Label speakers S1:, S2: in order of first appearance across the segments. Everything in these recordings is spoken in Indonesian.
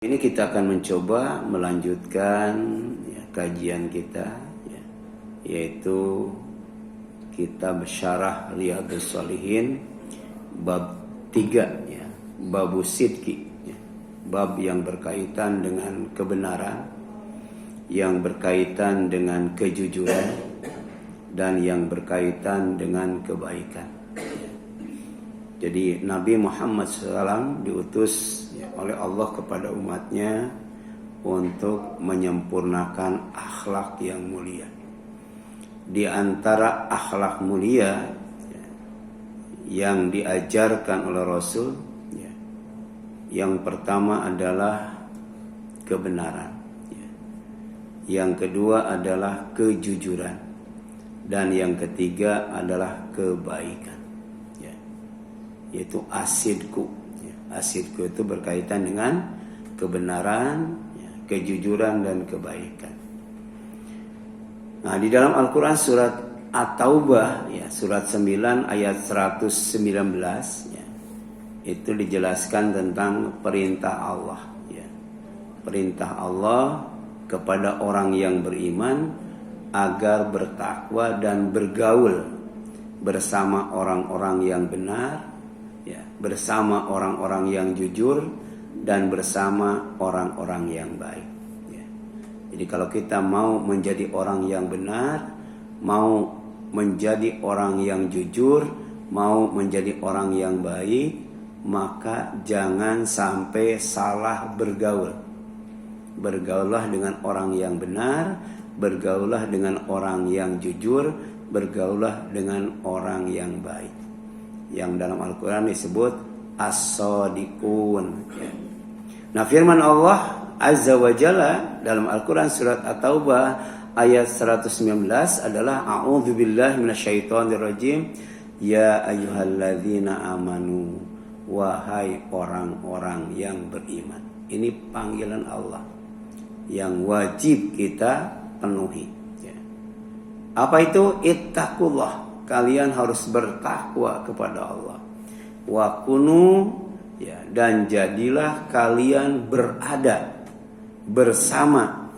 S1: Ini kita akan mencoba melanjutkan kajian kita, yaitu kitab Syarah Riyadhus Shalihin bab 3, Babus Sidqi, bab yang berkaitan dengan kebenaran, yang berkaitan dengan kejujuran, dan yang berkaitan dengan kebaikan. Jadi Nabi Muhammad SAW diutus oleh Allah kepada umatnya untuk menyempurnakan akhlak yang mulia. Di antara akhlak mulia yang diajarkan oleh Rasul, yang pertama adalah kebenaran, yang kedua adalah kejujuran, dan yang ketiga adalah kebaikan, yaitu asidku. Asidku itu berkaitan dengan kebenaran, kejujuran, dan kebaikan. Nah, di dalam Al-Quran surat At-Taubah, surat 9 ayat 119, itu dijelaskan tentang perintah Allah. Perintah Allah kepada orang yang beriman agar bertakwa dan bergaul bersama orang-orang yang benar, bersama orang-orang yang jujur, dan bersama orang-orang yang baik. Jadi kalau kita mau menjadi orang yang benar, mau menjadi orang yang jujur, mau menjadi orang yang baik, maka jangan sampai salah bergaul. Bergaullah dengan orang yang benar, bergaullah dengan orang yang jujur, bergaullah dengan orang yang baik, yang dalam Al-Quran disebut as-sadiqun. Nah, firman Allah Azza wa Jalla dalam Al-Quran surat At-Taubah ayat 119 adalah a'udzubillahi minasyaitonirrajim, ya ayyuhalladzina amanu, wahai orang-orang yang beriman. Ini panggilan Allah yang wajib kita penuhi. Apa itu? Ittaqullah, kalian harus bertakwa kepada Allah. Wa kunu, dan jadilah kalian berada bersama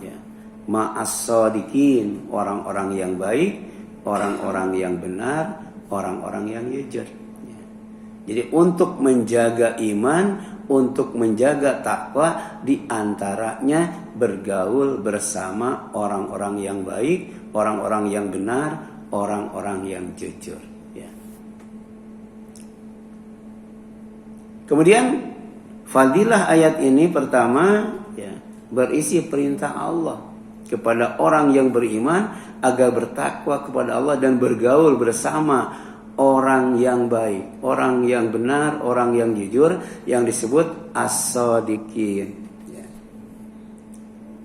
S1: ma'as-shadiqin, orang-orang yang baik, orang-orang yang benar, orang-orang yang jujur. Jadi untuk menjaga iman, untuk menjaga takwa, diantaranya bergaul bersama orang-orang yang baik, orang-orang yang benar, orang-orang yang jujur. Kemudian fadilah ayat ini pertama berisi perintah Allah kepada orang yang beriman agar bertakwa kepada Allah dan bergaul bersama orang yang baik, orang yang benar, orang yang jujur, yang disebut as-shadiqin.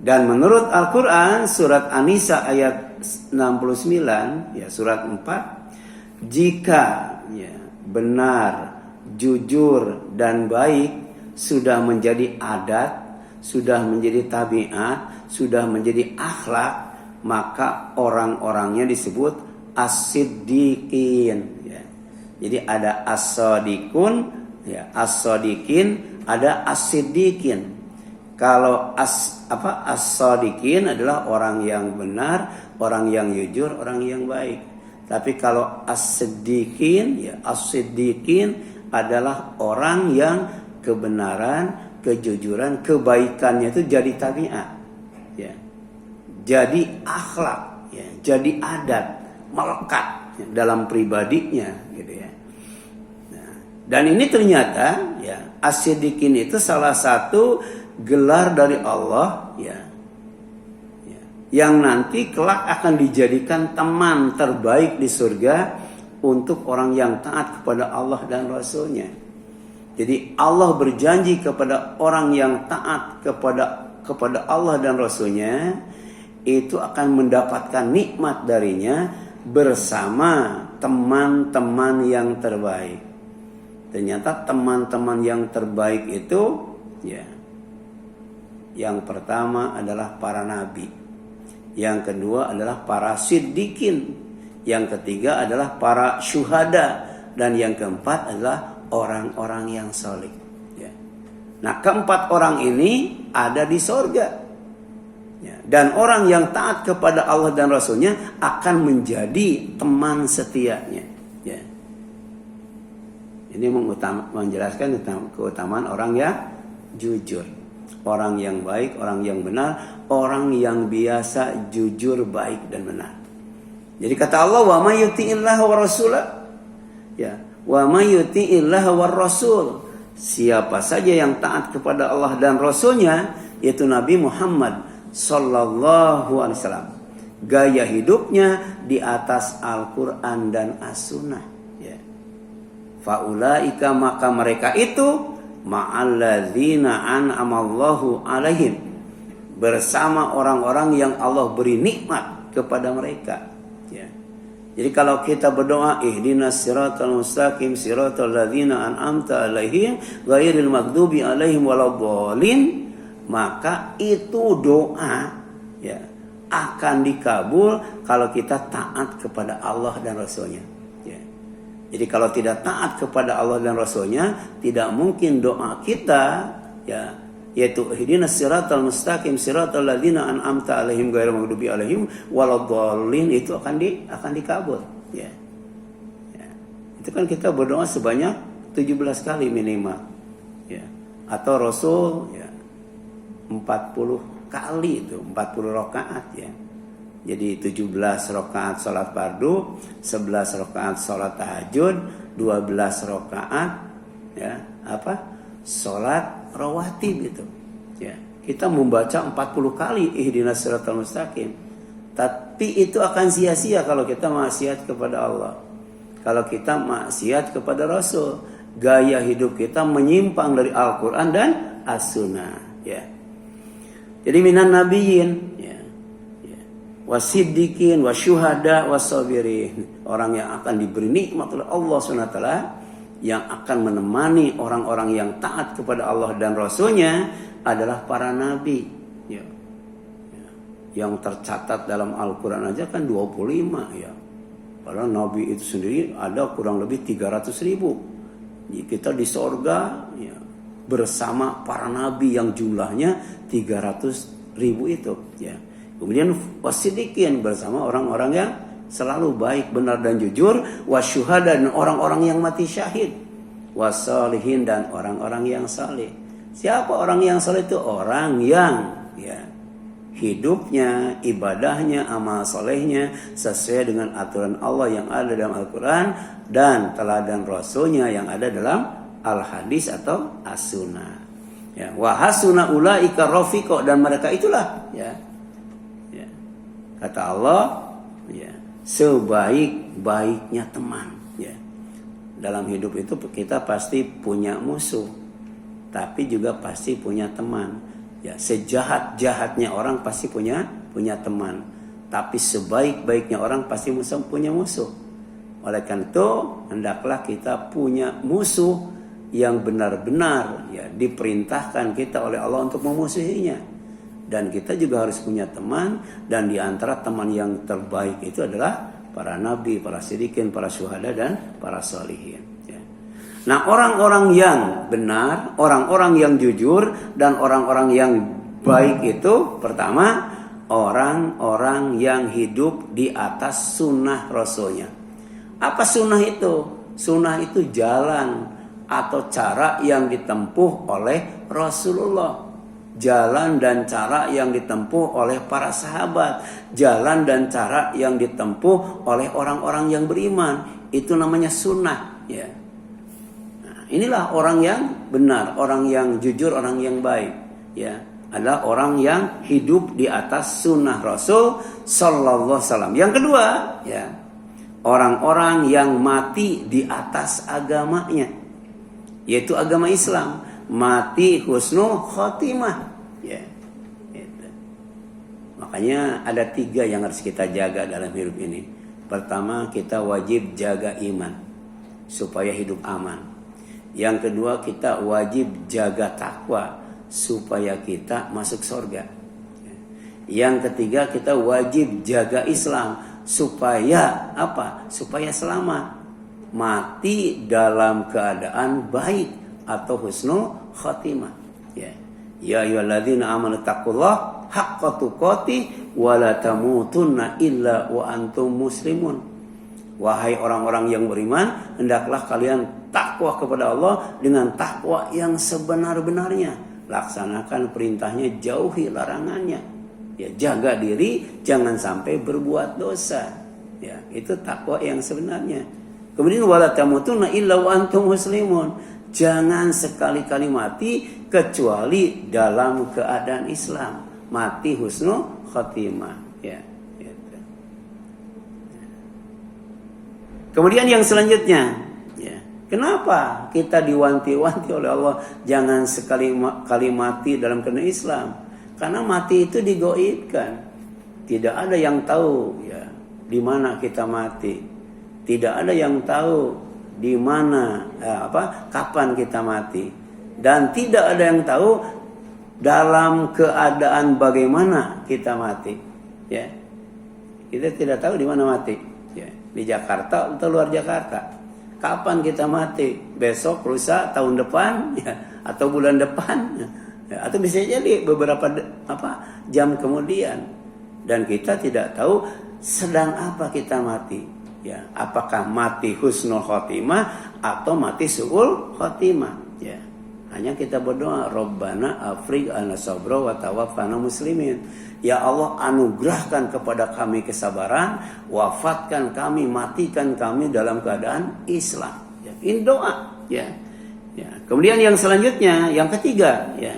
S1: Dan menurut Al-Quran surat An-Nisa ayat 69, surat 4, jika benar, jujur, dan baik sudah menjadi adat, sudah menjadi tabiat, sudah menjadi akhlak, maka orang-orangnya disebut as-siddiqin. Jadi ada as-shadiqun, as-shadiqin, ada as-siddiqin. Kalau as-shadiqin adalah orang yang benar, orang yang jujur, orang yang baik. Tapi kalau as-siddiqin, as-siddiqin adalah orang yang kebenaran, kejujuran, kebaikannya itu jadi tabiat, jadi akhlak, jadi adat, melekat dalam pribadinya, gitu ya. Nah, dan ini ternyata as-siddiqin itu salah satu gelar dari Allah, yang nanti kelak akan dijadikan teman terbaik di surga untuk orang yang taat kepada Allah dan Rasulnya. Jadi Allah berjanji kepada orang yang taat kepada Allah dan Rasulnya, itu akan mendapatkan nikmat darinya bersama teman-teman yang terbaik. Ternyata teman-teman yang terbaik itu, yang pertama adalah para nabi, yang kedua adalah para siddiqin, yang ketiga adalah para syuhada, dan yang keempat adalah orang-orang yang saleh. Nah, keempat orang ini ada di sorga. Ya, dan orang yang taat kepada Allah dan Rasulnya akan menjadi teman setianya. Ya. Ini menjelaskan tentang keutamaan orang yang jujur. Orang yang baik, orang yang benar, orang yang biasa jujur, baik dan benar. Jadi kata Allah, wa may yuti'illah wa rasulah. Ya, wa may yuti'illah wa rasul. Siapa saja yang taat kepada Allah dan Rasulnya, yaitu Nabi Muhammad sallallahu alaihi wasallam, gaya hidupnya di atas Al-Quran dan As-Sunnah. Ya. Faulaika, maka mereka itu ma'alladzina an'amallahu alaihim, bersama orang-orang yang Allah beri nikmat kepada mereka. Ya. Jadi kalau kita berdoa ihdinas siratal mustaqim siratal ladzina an'amta alaihim ghairil maghdubi alaihim waladdallin, maka itu doa ya akan dikabul kalau kita taat kepada Allah dan Rasulnya. Ya. Jadi kalau tidak taat kepada Allah dan Rasulnya, tidak mungkin doa kita ya, yaitu ihdinas siratal mustaqim siratal ladzina an'amta alaihim ghairil maghdubi alaihim waladdallin, itu akan dikabul. Ya. Ya. Itu kan kita berdoa sebanyak 17 kali minimal. Ya. Atau Rasul ya 40 kali itu, 40 rakaat ya. Jadi 17 rakaat salat fardu, 11 rakaat salat tahajud, 12 rakaat ya, salat rawatib itu. Ya, kita membaca 40 kali ihdinas siratal mustaqim. Tapi itu akan sia-sia kalau kita maksiat kepada Allah. Kalau kita maksiat kepada Rasul, gaya hidup kita menyimpang dari Al-Qur'an dan As-Sunnah, ya. Jadi minan nabiyyin ya. Ya. Wasiddiqin wasyuhada wasabirin, orang yang akan diberi nikmat oleh Allah Subhanahu wa taala, yang akan menemani orang-orang yang taat kepada Allah dan Rasulnya adalah para nabi ya. Ya. Yang tercatat dalam Al-Quran aja kan 25 ya. Padahal nabi itu sendiri ada kurang lebih 300.000. Kita di sorga ya, bersama para nabi yang jumlahnya 300.000 itu ya. Kemudian wasidikin, bersama orang-orang yang selalu baik, benar dan jujur, wasyuhada, dan orang-orang yang mati syahid, wasalihin, dan orang-orang yang saleh. Siapa orang yang saleh itu? Orang yang ya hidupnya, ibadahnya, amal solehnya sesuai dengan aturan Allah yang ada dalam Al-Quran dan teladan Rasulnya yang ada dalam Al-Hadis atau As-Sunnah. Ya, wa hasuna ulaika rafiqa, dan mereka itulah ya. Ya. Kata Allah ya, sebaik-baiknya teman ya. Dalam hidup itu kita pasti punya musuh, tapi juga pasti punya teman. Ya, sejahat-jahatnya orang pasti punya teman, tapi sebaik-baiknya orang pasti punya musuh. Oleh karena itu, hendaklah kita punya musuh yang benar-benar ya diperintahkan kita oleh Allah untuk memusuhinya. Dan kita juga harus punya teman, dan di antara teman yang terbaik itu adalah para nabi, para siddiqin, para syuhada, dan para sholihin ya. Nah, orang-orang yang benar, orang-orang yang jujur, dan orang-orang yang baik itu pertama, orang-orang yang hidup di atas sunnah Rasulnya. Apa sunnah itu? Sunnah itu jalan atau cara yang ditempuh oleh Rasulullah, jalan dan cara yang ditempuh oleh para sahabat, jalan dan cara yang ditempuh oleh orang-orang yang beriman. Itu namanya sunnah ya. Nah, inilah orang yang benar, orang yang jujur, orang yang baik ya, adalah orang yang hidup di atas sunnah Rasul sallallahu alaihi wasallam. Yang kedua ya, orang-orang yang mati di atas agamanya, yaitu agama Islam, mati husnul khotimah ya. Gitu. Makanya ada 3 yang harus kita jaga dalam hidup ini. Pertama, kita wajib jaga iman supaya hidup aman. Yang kedua, kita wajib jaga takwa supaya kita masuk surga. Yang ketiga, kita wajib jaga Islam supaya apa? Supaya selamat, mati dalam keadaan baik atau husnul khotimah Ya. Ya ayyuhalladzina amanu taqullaha haqqa tuqatih wa la tamutunna illa wa antum muslimun. Wahai orang-orang yang beriman, hendaklah kalian takwa kepada Allah dengan takwa yang sebenar-benarnya. Laksanakan perintahnya, jauhi larangannya. Ya, jaga diri, jangan sampai berbuat dosa. Ya, itu takwa yang sebenarnya. Kemudian wala tamutunna illa wa antum muslimun. Jangan sekali-kali mati kecuali dalam keadaan Islam. Mati husnul khotimah. Ya, gitu. Kemudian yang selanjutnya, ya, kenapa kita diwanti-wanti oleh Allah jangan sekali-kali mati dalam keadaan Islam? Karena mati itu digaibkan. Tidak ada yang tahu ya di mana kita mati. Tidak ada yang tahu di mana kapan kita mati, dan tidak ada yang tahu dalam keadaan bagaimana kita mati. Ya, kita tidak tahu di mana mati. Ya, di Jakarta atau luar Jakarta. Kapan kita mati? Besok, lusa, tahun depan, ya, atau bulan depan, ya, atau bisa jadi beberapa jam kemudian. Dan kita tidak tahu sedang apa kita mati. Ya, apakah mati husnul khotimah atau mati su'ul khotimah? Ya, hanya kita berdoa, Rabbana afrigh 'alana sabra wa tawaffana muslimin. Ya Allah, anugerahkan kepada kami kesabaran, wafatkan kami, matikan kami dalam keadaan Islam. Ya, ini doa. Ya. Ya. Kemudian yang selanjutnya, yang ketiga, ya,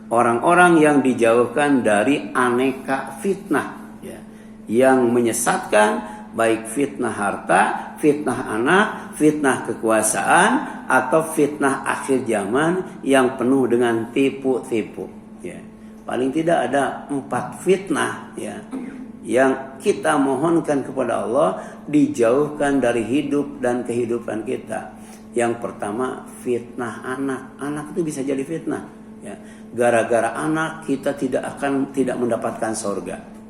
S1: orang-orang yang dijauhkan dari aneka fitnah, ya, yang menyesatkan. Baik fitnah harta, fitnah anak, fitnah kekuasaan, atau fitnah akhir zaman yang penuh dengan tipu-tipu. Ya. Paling tidak ada 4 fitnah, ya, yang kita mohonkan kepada Allah dijauhkan dari hidup dan kehidupan kita. Yang pertama, fitnah anak. Anak itu bisa jadi fitnah. Ya. Gara-gara anak kita tidak mendapatkan surga.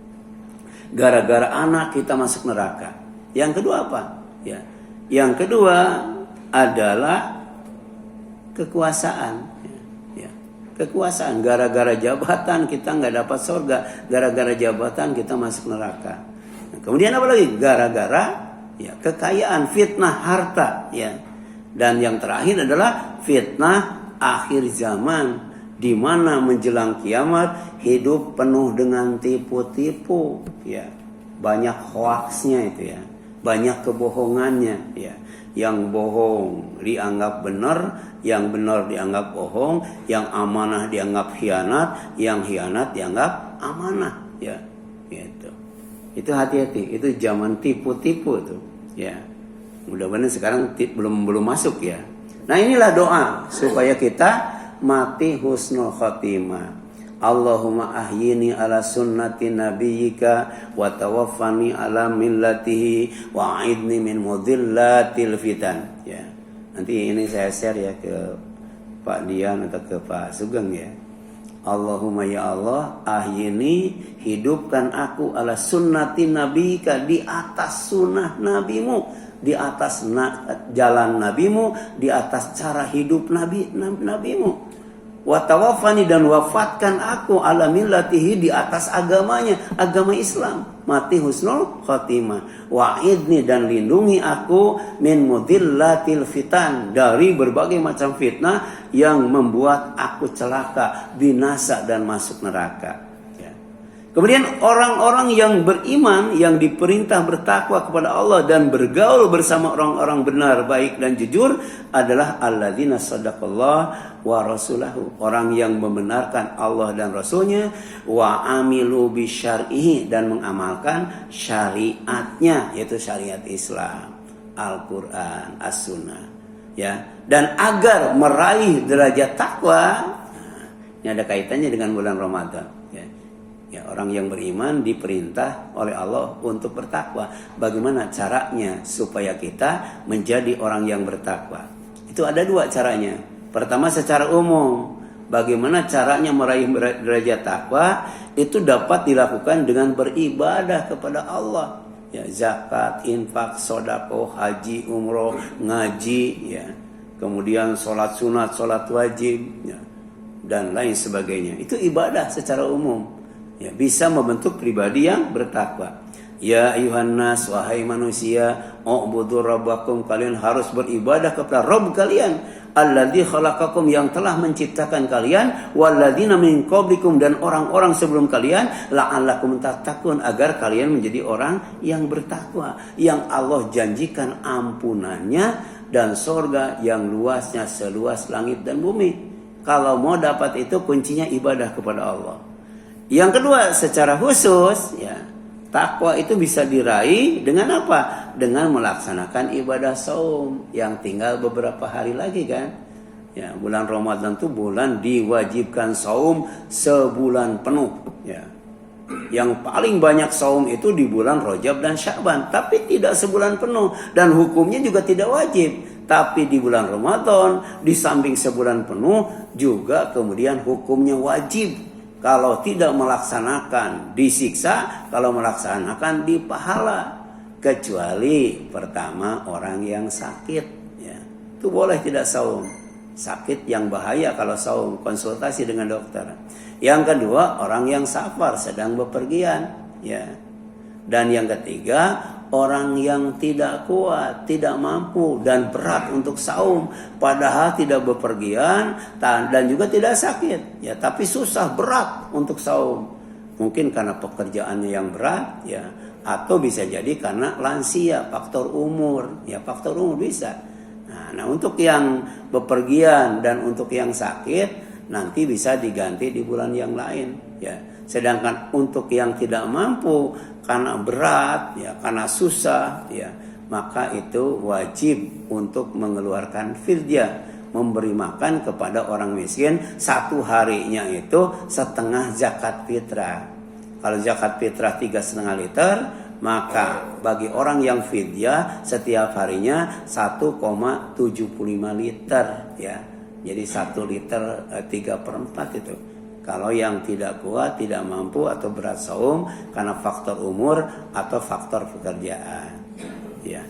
S1: Gara-gara anak kita masuk neraka. Yang kedua apa? Ya. Yang kedua adalah kekuasaan. Ya. Kekuasaan. Gara-gara jabatan kita nggak dapat surga. Gara-gara jabatan kita masuk neraka. Nah, kemudian apa lagi? Gara-gara ya, kekayaan, fitnah harta. Ya. Dan yang terakhir adalah fitnah akhir zaman. Di mana menjelang kiamat hidup penuh dengan tipu-tipu, ya, banyak hoaxnya itu, ya, banyak kebohongannya, ya, yang bohong dianggap benar, yang benar dianggap bohong, yang amanah dianggap khianat, yang khianat dianggap amanah, ya, gitu. Itu hati-hati, itu zaman tipu-tipu tuh, ya. Mudah-mudahan sekarang belum masuk, ya. Nah, inilah doa supaya kita mati husnul khotimah. Allahumma ahyini ala sunnati nabiyyika wa tawaffani ala millatihi wa a'idni min mudhillatil fitan. Ya. Nanti ini saya share ya ke Pak Dian atau ke Pak Sugeng, ya. Allahumma ya Allah, ahyini, hidupkan aku ala sunnati nabiyyika, di atas sunnah nabimu, di atas jalan nabimu, di atas cara hidup nabimu. Wa tawaffani, dan wafatkan aku ala millatihi, di atas agamanya, agama Islam, mati husnul khotimah. Wa'idni, dan lindungi aku min mudhillatil fitan, dari berbagai macam fitnah yang membuat aku celaka, binasa dan masuk neraka. Kemudian orang-orang yang beriman, yang diperintah bertakwa kepada Allah dan bergaul bersama orang-orang benar, baik dan jujur, adalah alladzina sadaqallah wa rasulahu, orang yang membenarkan Allah dan Rasulnya, wa amilu bisyar'ihi, dan mengamalkan syariatnya, yaitu syariat Islam, Al-Quran, As-Sunnah, ya. Dan agar meraih derajat takwa, ini ada kaitannya dengan bulan Ramadan. Ya, orang yang beriman diperintah oleh Allah untuk bertakwa. Bagaimana caranya supaya kita menjadi orang yang bertakwa? Itu ada 2 caranya. Pertama, secara umum, bagaimana caranya meraih derajat takwa? Itu dapat dilakukan dengan beribadah kepada Allah. Ya, zakat, infak, sedekah, haji, umroh, ngaji, ya. Kemudian sholat sunat, sholat wajib, ya. dan lain sebagainya. Itu ibadah secara umum. Ya, bisa membentuk pribadi yang bertakwa. Ya ayuhan nas, wahai manusia, u'budur rabbakum, kalian harus beribadah kepada Rabb kalian, alladzi khalaqakum, yang telah menciptakan kalian, walladzina min qablikum, dan orang-orang sebelum kalian, la'allakum tattaqun, agar kalian menjadi orang yang bertakwa, yang Allah janjikan ampunannya dan surga yang luasnya seluas langit dan bumi. Kalau mau dapat itu, kuncinya ibadah kepada Allah. Yang kedua, secara khusus, ya, takwa itu bisa diraih dengan apa? Dengan melaksanakan ibadah saum yang tinggal beberapa hari lagi kan. Ya, bulan Ramadan itu bulan diwajibkan saum sebulan penuh. Ya. Yang paling banyak saum itu di bulan Rajab dan Sya'ban, tapi tidak sebulan penuh, dan hukumnya juga tidak wajib. Tapi di bulan Ramadan, di samping sebulan penuh, juga kemudian hukumnya wajib. Kalau tidak melaksanakan disiksa, kalau melaksanakan dipahala. Kecuali pertama orang yang sakit, ya, itu boleh tidak saum. Sakit yang bahaya kalau saum, konsultasi dengan dokter. Yang kedua, orang yang safar, sedang bepergian, ya. Dan yang ketiga, orang yang tidak kuat, tidak mampu dan berat untuk saum, padahal tidak bepergian dan juga tidak sakit, ya, tapi susah, berat untuk saum. Mungkin karena pekerjaannya yang berat, ya, atau bisa jadi karena lansia, faktor umur, ya, faktor umur bisa. Nah, untuk yang bepergian dan untuk yang sakit nanti bisa diganti di bulan yang lain, ya. Sedangkan untuk yang tidak mampu karena berat, ya, karena susah, ya, maka itu wajib untuk mengeluarkan fidyah, memberi makan kepada orang miskin satu harinya itu setengah zakat fitrah. Kalau zakat fitrah 3,5 liter, maka bagi orang yang fidyah setiap harinya 1,75 liter, ya. Jadi 1 liter 3/4 itu. Kalau yang tidak kuat, tidak mampu atau berat saum karena faktor umur atau faktor pekerjaan, ya.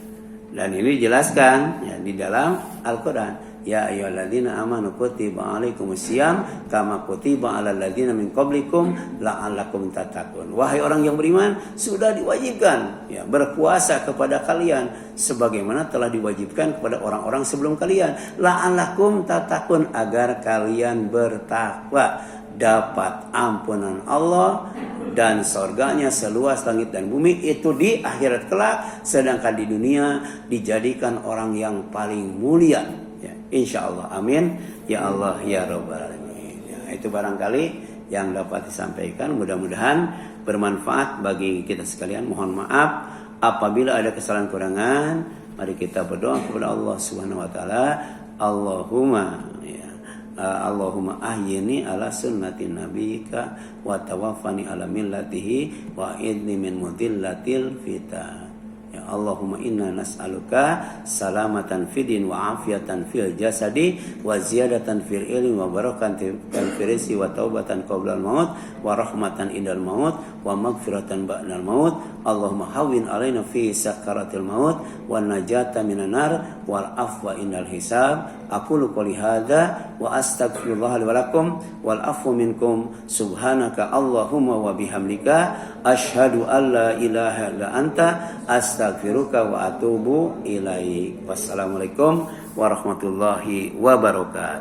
S1: Dan ini dijelaskan, ya, di dalam Al-Qur'an. Ya ayyuhalladzina amanu kutiba alaikumusiyam kama kutiba alal ladzina min qablikum la'allakum tattaqun. Wahai orang yang beriman, sudah diwajibkan, ya, berpuasa kepada kalian sebagaimana telah diwajibkan kepada orang-orang sebelum kalian. La'allakum tattaqun, agar kalian bertakwa, dapat ampunan Allah dan surganya seluas langit dan bumi, itu di akhirat kelak, sedangkan di dunia dijadikan orang yang paling mulia, ya, insyaallah. Amin ya Allah ya rabbal alamin. Ya, itu barangkali yang dapat disampaikan, mudah-mudahan bermanfaat bagi kita sekalian. Mohon maaf apabila ada kesalahan kurangan. Mari kita berdoa kepada Allah Subhanahu wa taala. Allahumma ahyini ala sunnati nabika wa tawaffani ala millatihi wa idni min mudillatil fitan. Ya Allahumma inna nas'aluka salamatan fidin wa afiatan fil jasadi wa ziyadatan fil ilmi wa barakatan fil rizqi wa taubatan qabla al maut wa rahmatan indal maut wa maghfiratan ba'dal maut. Allahumma hawwin alaina fi sakaratil maut wa najata minan nar wal afwa indal hisab. Aqulu qouli hadza wa astaghfirullah li wa lakum wal afwu minkum. Subhanaka Allahumma wa bihamdika asyhadu an la ilaha illa anta astaghfiruka wa atubu ilaik. Wassalamualaikum warahmatullahi wabarakatuh.